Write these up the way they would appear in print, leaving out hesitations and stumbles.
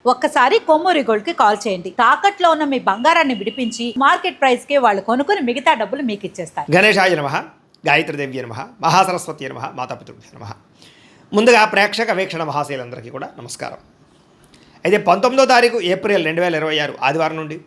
ఒక్కసారి కొమ్మూరి గోల్డ్ కి కాల్ చేయండి. తాకట్లో ఉన్న మీ బంగారాన్ని విడిపించి మార్కెట్ ప్రైస్ కి వాళ్ళు కొనుక్కుని మిగతా డబ్బులు మీకు ఇచ్చేస్తారు. గణేశాయ నమః, గాయత్రీదేవి నమః, మహాసరస్వతి నమః, మాతాపితృభ్యో నమః. ముందుగా ప్రేక్షక వీక్షణ మహాశయులందరికీ కూడా నమస్కారం. అయితే 19వ తారీఖు ఏప్రిల్ 2026 ఆదివారం నుండి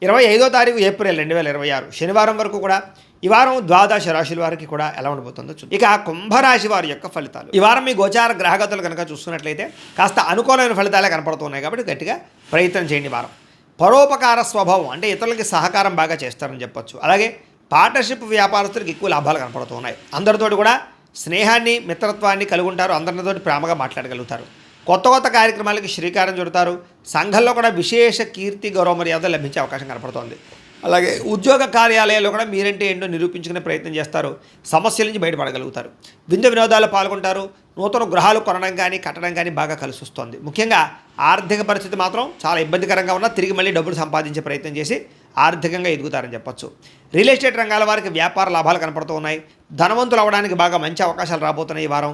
25వ తారీఖు ఏప్రిల్ 2026 శనివారం వరకు కూడా ఈ వారం ద్వాదశ రాశుల వారికి కూడా ఎలా ఉండబోతుందో చూద్దాం. ఇక కుంభరాశి వారి యొక్క ఫలితాలు. ఈ వారం మీ గోచార గ్రహగతులు కనుక చూస్తున్నట్లయితే కాస్త అనుకూలమైన ఫలితాలే కనపడుతున్నాయి కాబట్టి గట్టిగా ప్రయత్నం చేయండి. వారం పరోపకార స్వభావం అంటే ఇతరులకి సహకారం బాగా చేస్తారని చెప్పొచ్చు. అలాగే పార్ట్నర్షిప్ వ్యాపారస్తులకు ఎక్కువ లాభాలు కనపడుతున్నాయి. అందరితోటి కూడా స్నేహాన్ని మిత్రత్వాన్ని కలిగి ఉంటారు. అందరితోటి ప్రేమగా మాట్లాడగలుగుతారు. కొత్త కొత్త కార్యక్రమాలకి శ్రీకారం చుడతారు. సంఘంలో కూడా విశేష కీర్తి గౌరవ మర్యాదలు లభించే అవకాశం కనపడుతోంది. అలాగే ఉద్యోగ కార్యాలయాల్లో కూడా మీరంటే ఏంటో నిరూపించుకునే ప్రయత్నం చేస్తారు. సమస్యల నుంచి బయటపడగలుగుతారు. విందు వినోదాల్లో పాల్గొంటారు. నూతన గృహాలు కొనడం కానీ కట్టడం కానీ బాగా కలిసి వస్తుంది. ముఖ్యంగా ఆర్థిక పరిస్థితి మాత్రం చాలా ఇబ్బందికరంగా ఉన్నా తిరిగి మళ్ళీ డబ్బులు సంపాదించే ప్రయత్నం చేసి ఆర్థికంగా ఎదుగుతారని చెప్పొచ్చు. రియల్ ఎస్టేట్ రంగాల వారికి వ్యాపార లాభాలు కనపడుతూ ఉన్నాయి. ధనవంతులు అవ్వడానికి బాగా మంచి అవకాశాలు రాబోతున్నాయి. ఈ వారం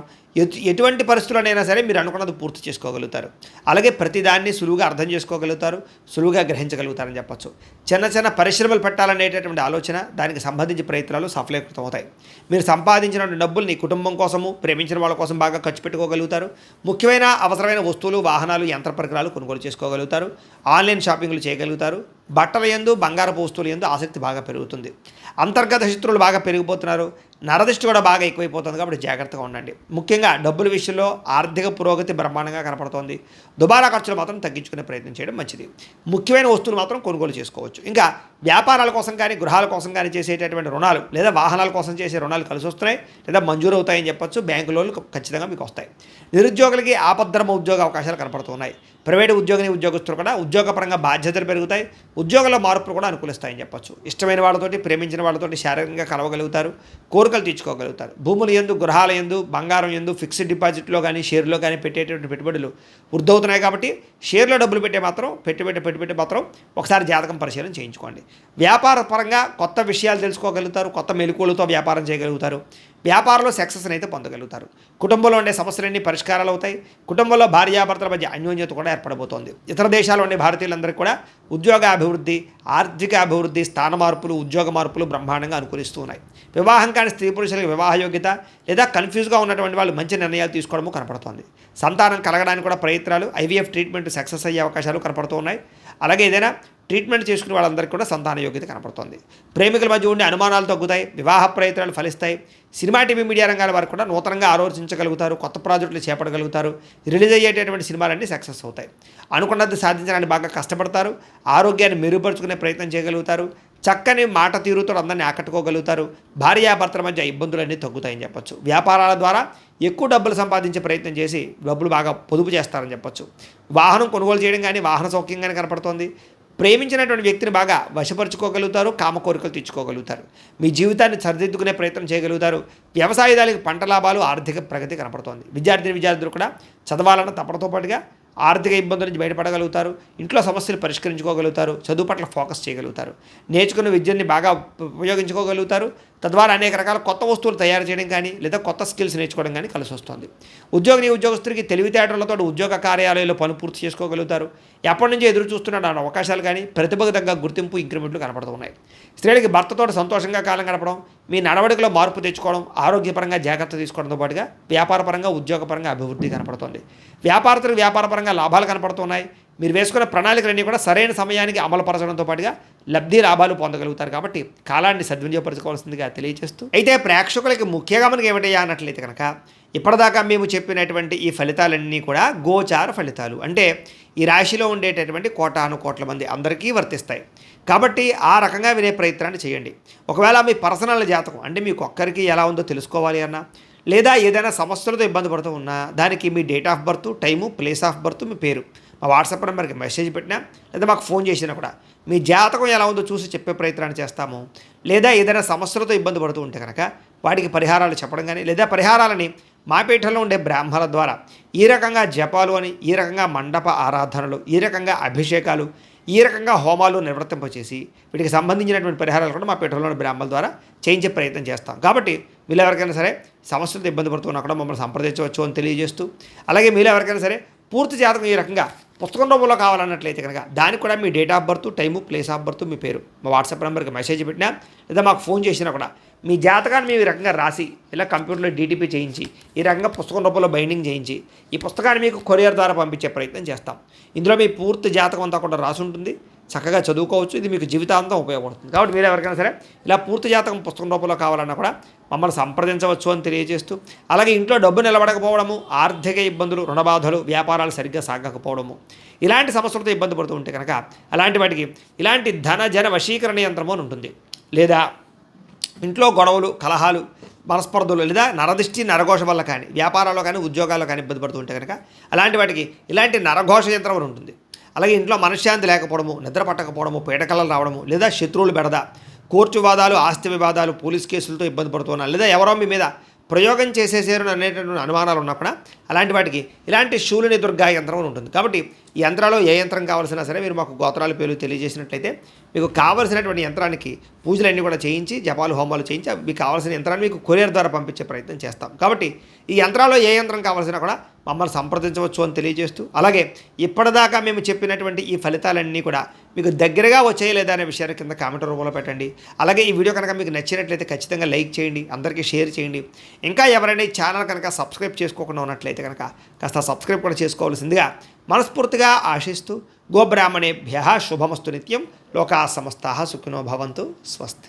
ఎటువంటి పరిస్థితుల్లోనైనా సరే మీరు అనుకున్నది పూర్తి చేసుకోగలుగుతారు. అలాగే ప్రతిదాన్ని సులువుగా అర్థం చేసుకోగలుగుతారు, సులువుగా గ్రహించగలుగుతారని చెప్పచ్చు. చిన్న చిన్న పరిశ్రమలు పెట్టాలనేటటువంటి ఆలోచన, దానికి సంబంధించి ప్రయత్నాలు సఫలీకృతం అవుతాయి. మీరు సంపాదించిన డబ్బుల్ని కుటుంబం కోసము, ప్రేమించిన వాళ్ళ కోసం బాగా ఖర్చు పెట్టుకోగలుగుతారు. ముఖ్యమైన అవసరమైన వస్తువులు, వాహనాలు, యంత్ర పరికరాలు కొనుగోలు చేసుకోగలుగుతారు. ఆన్లైన్ షాపింగ్లు చేయగలుగుతారు. బట్టల యందు, బంగారపు వస్తువుల యందు ఆసక్తి బాగా పెరుగుతుంది. అంతర్గత శత్రువులు బాగా పెరిగిపోతున్నారు. నరదృష్టి కూడా బాగా ఎక్కువైపోతుంది కాబట్టి జాగ్రత్తగా ఉండండి. ముఖ్యంగా డబ్బుల విషయంలో ఆర్థిక పురోగతి బ్రహ్మాండంగా కనపడుతోంది. దుబారా ఖర్చులు మాత్రం తగ్గించుకునే ప్రయత్నం చేయడం మంచిది. ముఖ్యమైన వస్తువులు మాత్రం కొనుగోలు చేసుకోవచ్చు. ఇంకా వ్యాపారాల కోసం కానీ గృహాల కోసం కానీ చేసేటటువంటి రుణాలు లేదా వాహనాల కోసం చేసే రుణాలు కలిసి వస్తున్నాయి లేదా మంజూరు అవుతాయని చెప్పొచ్చు. బ్యాంకు లోన్లు ఖచ్చితంగా మీకు వస్తాయి. నిరుద్యోగులకి ఆపద్రమ ఉద్యోగ అవకాశాలు కనపడుతున్నాయి. ప్రైవేటు ఉద్యోగస్తులు కూడా ఉద్యోగపరంగా బాధ్యతలు పెరుగుతాయి. ఉద్యోగంలో మార్పులు కూడా అనుకూలిస్తాయని చెప్పొచ్చు. ఇష్టమైన వాళ్ళతోటి, ప్రేమించిన వాళ్ళతోటి శారీరకంగా కలవగలుగుతారు. కోరికలు తీర్చుకోగలుగుతారు. భూముల యందు, గృహాల యందు, బంగారం యందు, ఫిక్స్డ్ డిపాజిట్లో కానీ షేర్లో కానీ పెట్టేటువంటి పెట్టుబడులు వృద్ధవుతున్నాయి కాబట్టి షేర్లో డబ్బులు పెట్టుబడి మాత్రం ఒకసారి జాతకం పరిశీలన చేయించుకోండి. వ్యాపార పరంగా కొత్త విషయాలు తెలుసుకోగలుగుతారు. కొత్త మెలకువలతో వ్యాపారం చేయగలుగుతారు. వ్యాపారంలో సక్సెస్ని అయితే పొందగలుగుతారు. కుటుంబంలో ఉండే సమస్యలన్నీ పరిష్కారాలు అవుతాయి. కుటుంబంలో భార్యాభర్తల మధ్య అన్యోన్యత కూడా ఏర్పడబోతోంది. ఇతర దేశాల్లో ఉండే భారతీయులందరికీ కూడా ఉద్యోగ అభివృద్ధి, ఆర్థిక అభివృద్ధి, స్థాన మార్పులు, ఉద్యోగ మార్పులు బ్రహ్మాండంగా అనుకూలిస్తూ ఉన్నాయి. వివాహం కాని స్త్రీ పురుషులకు వివాహ యోగ్యత లేదా కన్ఫ్యూజ్గా ఉన్నటువంటి వాళ్ళు మంచి నిర్ణయాలు తీసుకోవడము కనపడుతోంది. సంతానం కలగడానికి కూడా ప్రయత్నాలు, ఐవీఎఫ్ ట్రీట్మెంట్ సక్సెస్ అయ్యే అవకాశాలు కనపడుతూ ఉన్నాయి. అలాగే ఏదైనా ట్రీట్మెంట్ చేసుకునే వాళ్ళందరికీ కూడా సంతాన యోగ్యత కనపడుతోంది. ప్రేమికుల మధ్య ఉండే అనుమానాలు తగ్గుతాయి. వివాహ ప్రయత్నాలు ఫలిస్తాయి. సినిమా, టీవీ, మీడియా రంగాల వారు కూడా నూతనంగా ఆలోచించగలుగుతారు. కొత్త ప్రాజెక్టులు చేపట్టగలుగుతారు. రిలీజ్ అయ్యేటటువంటి సినిమాలన్నీ సక్సెస్ అవుతాయి. అనుకున్నది సాధించడానికి బాగా కష్టపడతారు. ఆరోగ్యాన్ని మెరుగుపరుచుకునే ప్రయత్నం చేయగలుగుతారు. చక్కని మాట తీరుతో అందరినీ ఆకట్టుకోగలుగుతారు. భార్యాభర్తల మధ్య ఇబ్బందులన్నీ తగ్గుతాయని చెప్పొచ్చు. వ్యాపారాల ద్వారా ఎక్కువ డబ్బులు సంపాదించే ప్రయత్నం చేసి డబ్బులు బాగా పొదుపు చేస్తారని చెప్పొచ్చు. వాహనం కొనుగోలు చేయడం కానీ వాహన సౌఖ్యం కానీ కనపడుతోంది. ప్రేమించినటువంటి వ్యక్తిని బాగా వశపరుచుకోగలుగుతారు. కామ కోరికలు తెచ్చుకోగలుగుతారు. మీ జీవితాన్ని సరిదిద్దుకునే ప్రయత్నం చేయగలుగుతారు. వ్యవసాయదారులకు పంట లాభాలు, ఆర్థిక ప్రగతి కనపడుతోంది. విద్యార్థులు కూడా చదవాలన్న తపనతో పాటుగా ఆర్థిక ఇబ్బందుల నుంచి బయటపడగలుగుతారు. ఇంట్లో సమస్యలు పరిష్కరించుకోగలుగుతారు. చదువు పట్ల ఫోకస్ చేయగలుగుతారు. నేర్చుకున్న విద్యని బాగా ఉపయోగించుకోగలుగుతారు. తద్వారా అనేక రకాల కొత్త వస్తువులు తయారు చేయడం కానీ లేదా కొత్త స్కిల్స్ నేర్చుకోవడం కానీ కలిసి వస్తుంది. ఉద్యోగస్తులకి తెలివితేటలతో ఉద్యోగ కార్యాలయంలో పని పూర్తి చేసుకోగలుగుతారు. ఎప్పటి నుంచి ఎదురు చూస్తున్న అవకాశాలు కానీ ప్రతిభకు తగ్గ గుర్తింపు, ఇంక్రిమెంట్లు కనపడుతున్నాయి. స్త్రీలకి భర్తతో సంతోషంగా కాలం గడపడం, మీ నడవడికలో మార్పు తెచ్చుకోవడం, ఆరోగ్యపరంగా జాగ్రత్త తీసుకోవడంతో పాటుగా వ్యాపారపరంగా, ఉద్యోగపరంగా అభివృద్ధి కనపడుతుంది. వ్యాపారస్తులకు వ్యాపారపరంగా లాభాలు కనపడుతున్నాయి. మీరు వేసుకున్న ప్రణాళికలన్నీ కూడా సరైన సమయానికి అమలుపరచడంతో పాటుగా లబ్ధి లాభాలు పొందగలుగుతారు. కాబట్టి కాలాన్ని సద్వినియోగపరచుకోవాల్సిందిగా తెలియజేస్తూ అయితే ప్రేక్షకులకి ముఖ్యంగా మనకి ఏమిటయ్యా అన్నట్లయితే కనుక ఇప్పటిదాకా మేము చెప్పినటువంటి ఈ ఫలితాలన్నీ కూడా గోచార ఫలితాలు. అంటే ఈ రాశిలో ఉండేటటువంటి కోటాను కోట్ల మంది అందరికీ వర్తిస్తాయి. కాబట్టి ఆ రకంగా వినే ప్రయత్నాన్ని చేయండి. ఒకవేళ మీ పర్సనల్ జాతకం అంటే మీకు ఒక్కరికి ఎలా ఉందో తెలుసుకోవాలి అన్నా, లేదా ఏదైనా సమస్యలతో ఇబ్బంది పడుతూ ఉన్నా దానికి మీ date of birth, time, place of birth, మీ పేరు మా వాట్సాప్ నెంబర్కి మెసేజ్ పెట్టినా లేదా మాకు ఫోన్ చేసినా కూడా మీ జాతకం ఎలా ఉందో చూసి చెప్పే ప్రయత్నాన్ని చేస్తాము. లేదా ఏదైనా సమస్యలతో ఇబ్బంది పడుతూ ఉంటే కనుక వాటికి పరిహారాలు చెప్పడం కానీ లేదా పరిహారాలని మా పీఠంలో ఉండే బ్రాహ్మణుల ద్వారా ఈ రకంగా జపాలు అని, ఈ రకంగా మండప ఆరాధనలు, ఈ రకంగా అభిషేకాలు, ఈ రకంగా హోమాలు నిర్వర్తింపచేసి వీటికి సంబంధించినటువంటి పరిహారాలు కూడా మా పీఠంలోని బ్రాహ్మణుల ద్వారా చేయించే ప్రయత్నం చేస్తాం. కాబట్టి వీళ్ళు ఎవరికైనా సరే సమస్యలతో ఇబ్బంది పడుతున్నా కూడా మమ్మల్ని సంప్రదించవచ్చు అని తెలియజేస్తూ, అలాగే మీరు ఎవరికైనా సరే పూర్తి జాతకం ఈ రకంగా పుస్తకం రూపంలో కావాలన్నట్లయితే కనుక దానికి కూడా మీ date of birth, time, place of birth, మీ పేరు మా వాట్సాప్ నెంబర్కి మెసేజ్ పెట్టినా లేదా మాకు ఫోన్ చేసినా కూడా మీ జాతకాన్ని మేము ఈ రకంగా రాసి ఇలా కంప్యూటర్లో డీటీపీ చేయించి ఈ రకంగా పుస్తకం రూపంలో బైండింగ్ చేయించి ఈ పుస్తకాన్ని మీకు కొరియర్ ద్వారా పంపించే ప్రయత్నం చేస్తాం. ఇందులో మీ పూర్తి జాతకం అంతా కూడా రాసి ఉంటుంది. చక్కగా చదువుకోవచ్చు. ఇది మీకు జీవితాంతం ఉపయోగపడుతుంది. కాబట్టి మీరు ఎవరికైనా సరే ఇలా పూర్తి జాతకం పుస్తకం రూపంలో కావాలన్నా కూడా మమ్మల్ని సంప్రదించవచ్చు అని తెలియజేస్తూ, అలాగే ఇంట్లో డబ్బు నిలబడకపోవడము, ఆర్థిక ఇబ్బందులు, రుణబాధలు, వ్యాపారాలు సరిగ్గా సాగకపోవడము, ఇలాంటి సమస్యలతో ఇబ్బంది పడుతూ ఉంటే కనుక అలాంటి వాటికి ఇలాంటి ధన జన వశీకరణ యంత్రము అని ఉంటుంది. లేదా ఇంట్లో గొడవలు, కలహాలు, మనస్పర్ధలు లేదా నరదిష్టి, నరఘోష వల్ల కానీ వ్యాపారాల్లో కానీ ఉద్యోగాల్లో కానీ ఇబ్బంది పడుతూ ఉంటే కనుక అలాంటి వాటికి ఇలాంటి నరఘోష యంత్రం అని ఉంటుంది. అలాగే ఇంట్లో మనశ్శాంతి లేకపోవడము, నిద్ర పట్టకపోవడము, పీడకలలు రావడము, లేదా శత్రువులు బెడద, కోర్టు వివాదాలు, ఆస్తి వివాదాలు, పోలీస్ కేసులతో ఇబ్బంది పడుతున్నారు, లేదా ఎవరో మీ మీద ప్రయోగం చేసేసారు అనేటటువంటి అనుమానాలు ఉన్నప్పుడు అలాంటి వాటికి ఇలాంటి శూలిని దుర్గా యంత్రం అని ఉంటుంది. కాబట్టి ఈ యంత్రాల్లో ఏ యంత్రం కావాల్సినా సరే మీరు మాకు గోత్రాల పేర్లు తెలియజేసినట్లయితే మీకు కావాల్సినటువంటి యంత్రానికి పూజలన్నీ కూడా చేయించి, జపాలు, హోమాలు చేయించి మీకు కావాల్సిన యంత్రాన్ని మీకు కొరియర్ ద్వారా పంపించే ప్రయత్నం చేస్తాం. కాబట్టి ఈ యంత్రాల్లో ఏ యంత్రం కావాల్సినా కూడా మమ్మల్ని సంప్రదించవచ్చు అని తెలియజేస్తూ, అలాగే ఇప్పటిదాకా మేము చెప్పినటువంటి ఈ ఫలితాలన్నీ కూడా మీకు దగ్గరగా వచ్చేయలేదా అనే విషయాన్ని కింద కామెంట్ రూపంలో పెట్టండి. అలాగే ఈ వీడియో కనుక మీకు నచ్చినట్లయితే ఖచ్చితంగా లైక్ చేయండి, అందరికీ షేర్ చేయండి. ఇంకా ఎవరైనా ఈ ఛానల్ కనుక సబ్స్క్రైబ్ చేసుకోకుండా ఉన్నట్లయితే కనుక కాస్త సబ్స్క్రైబ్ కూడా చేసుకోవాల్సిందిగా మనస్ఫూర్తిగా ఆశిస్తూ, గోబ్రాహ్మణేభ్యః శుభమస్తు నిత్యం, లోకా సమస్తాః సుఖినో భవంతు, స్వస్తి.